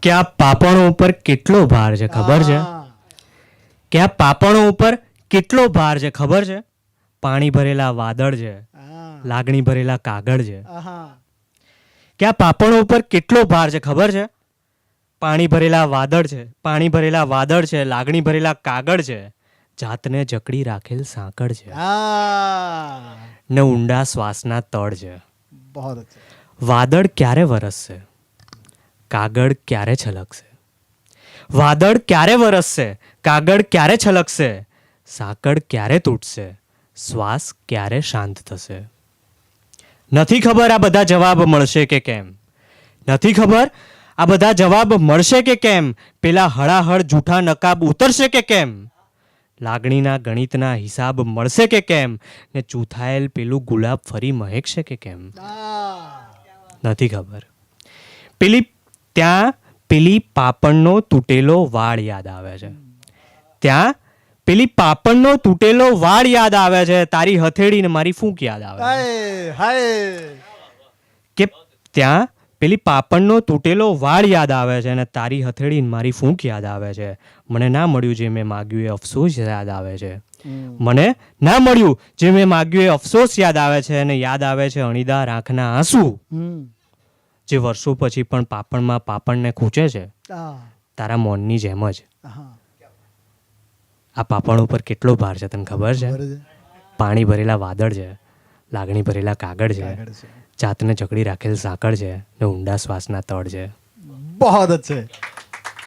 કે આ પાપણો ઉપર કેટલો ભાર છે ખબર છે? કે આ પાપણો ઉપર કેટલો ભાર છે ખબર છે? પાણી ભરેલા વાદળ છે, લાગણી ભરેલા કાગળ છે. કે આ પાપણો ઉપર કેટલો ભાર છે ખબર છે? પાણી ભરેલા વાદળ છે, પાણી ભરેલા વાદળ છે, લાગણી ભરેલા કાગળ છે, જાતને જકડી રાખેલ સાંકળ છે ને ઊંડા શ્વાસના તળ છે. વાદળ ક્યારે વરસશે? કાગળ ક્યારે છલકશે? વાદળ ક્યારે વરસશે? કાગળ ક્યારે છલકશે? સાંકળ ક્યારે તૂટશે? શ્વાસ ક્યારે શાંત થશે? નથી ખબર આ બધા જવાબ મળશે કે કેમ. નથી ખબર આ બધા જવાબ મળશે કે કેમ. પેલા હળાહળ જૂઠા નકાબ ઉતરશે કે કેમ. લાગણીના ગણિતના હિસાબ મળશે કે કેમ. ને ચૂથાયેલ પેલું ગુલાબ ફરી મહેકશે કે કેમ. નથી ખબર. પેલી પાપણનો તૂટેલો વાળ યાદ આવે છે. ત્યાં પેલી પાપણનો તૂટેલો વાળ યાદ આવે છે. તારી હથેળી ને મારી ફૂંક યાદ આવે કે ત્યાં પેલી પાપણનો તૂટેલો વાળ યાદ આવે છે અને તારી હથેળી ને મારી ફૂંક યાદ આવે છે. મને ના મળ્યું જે મેં માગ્યું એ અફસોસ યાદ આવે છે. મને ના મળ્યું જે મેં માગ્યું એ અફસોસ યાદ આવે છે અને યાદ આવે છે અણીદાર આંખના આંસુ જે વર્ષો પછી પણ પાપણમાં પાપણને ખૂંચે છે તારા મૌનની જેમ જ. આ પાપણ ઉપર કેટલો ભાર છે તને ખબર છે? પાણી ભરેલા વાદળ છે, લાગણી ભરેલા કાગળ છે, જાતને જકડી રાખેલ સાંકળ છે ને ઊંડા શ્વાસના તળ છે. બહુ અચ્છે.